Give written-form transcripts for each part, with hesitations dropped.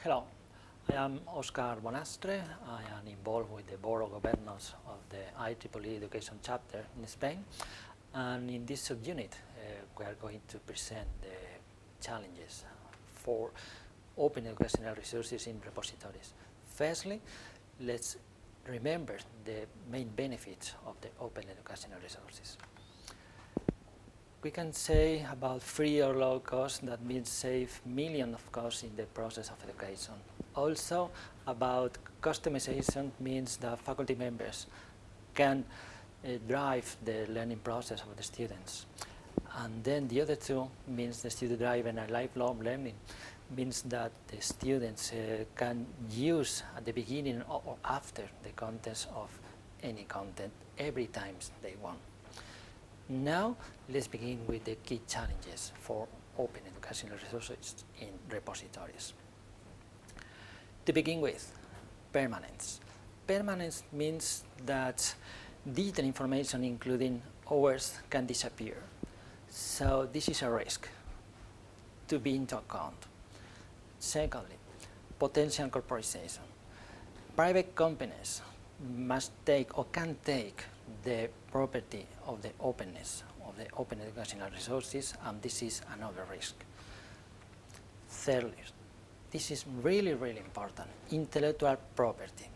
Hello, I am Oscar Bonastre. I am involved with the Board of Governors of the IEEE Education chapter in Spain. And in this subunit, we are going to present the challenges for open educational resources in repositories. Firstly, let's remember the main benefits of the open educational resources. We can say about free or low cost, that means save millions of costs in the process of education. Also, about customization means that faculty members can drive the learning process of the students. And then the other two means the student driven and lifelong learning, means that the students can use at the beginning or after the contents of any content every time they want. Now, let's begin with the key challenges for open educational resources in repositories. To begin with, permanence. Permanence means that digital information, including OERs, can disappear. So this is a risk to be into account. Secondly, potential corporatization. Private companies must take or can take the property of the openness of the open educational resources, and this is another risk. Thirdly, this is really, really important, intellectual property.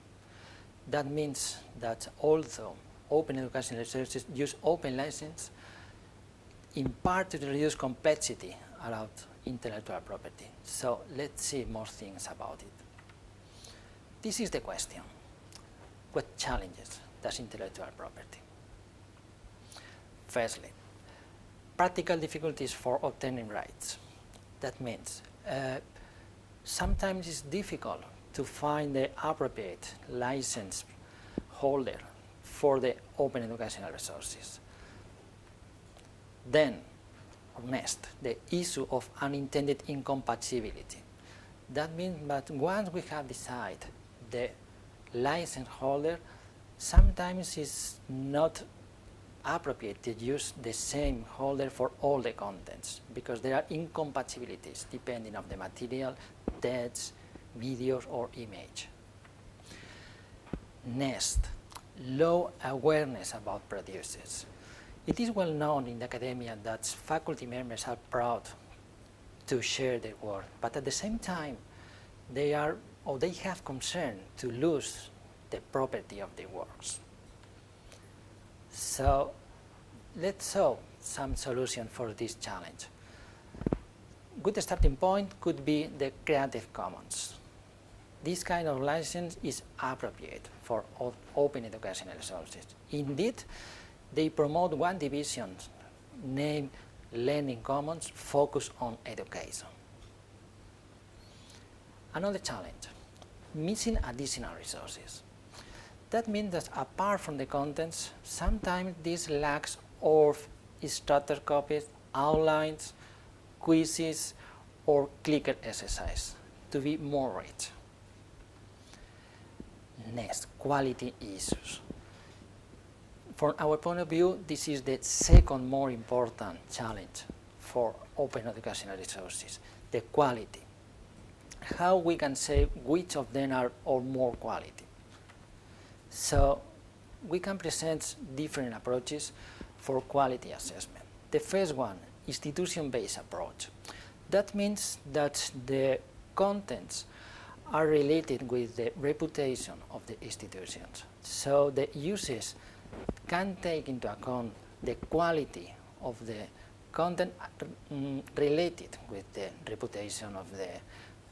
That means that although open educational resources use open license, in part to reduce complexity around intellectual property. So let's see more things about it. This is the question. What challenges does intellectual property? Firstly, practical difficulties for obtaining rights. That means sometimes it's difficult to find the appropriate license holder for the open educational resources. Then, or next, the issue of unintended incompatibility. That means that once we have decided the license holder, sometimes it's not appropriate to use the same holder for all the contents because there are incompatibilities depending on the material, text, videos, or image. Next, low awareness about producers. It is well known in academia that faculty members are proud to share their work, but at the same time, they have concern to lose the property of their works. So let's show some solution for this challenge. Good starting point could be the Creative Commons. This kind of license is appropriate for open educational resources. Indeed, they promote one division named Learning Commons focused on education. Another challenge, missing additional resources. That means that apart from the contents, sometimes this lacks of instructor copies, outlines, quizzes, or clicker exercise to be more rich. Next, quality issues. From our point of view, this is the second more important challenge for open educational resources, the quality. How we can say which of them are of more quality. So we can present different approaches for quality assessment. The first one, institution-based approach. That means that the contents are related with the reputation of the institutions. So the users can take into account the quality of the content related with the reputation of the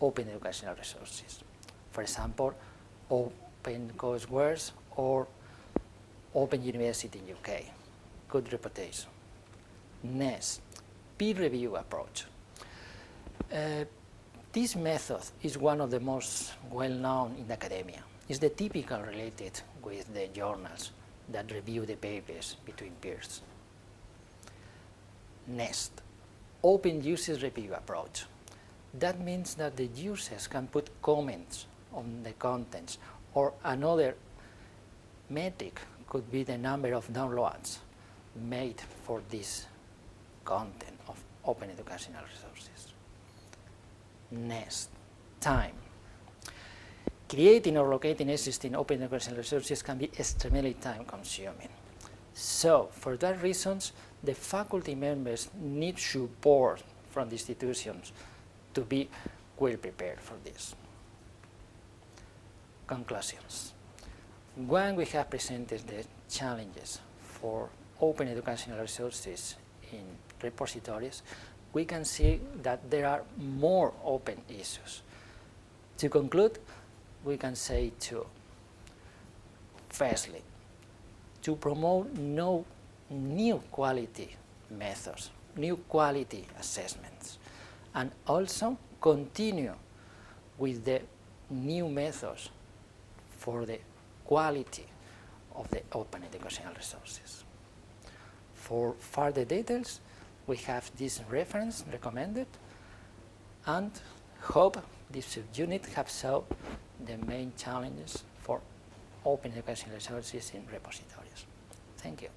open educational resources. For example, Open Courseware or Open University in UK, good reputation. Next, peer review approach. This method is one of the most well-known in academia. It's the typical related with the journals that review the papers between peers. Next, open users review approach. That means that the users can put comments on the contents, or another metric could be the number of downloads made for this content of open educational resources. Next, time. creating or locating existing open educational resources can be extremely time consuming. So, for that reasons, the faculty members need support from the institutions to be well prepared for this. Conclusions. When we have presented the challenges for open educational resources in repositories, we can see that there are more open issues. To conclude, we can say two. Firstly, to promote no new quality methods, new quality assessments, and also continue with the new methods for the quality of the open educational resources. For further details, we have this reference recommended, and hope this subunit has shown the main challenges for open educational resources in repositories. Thank you.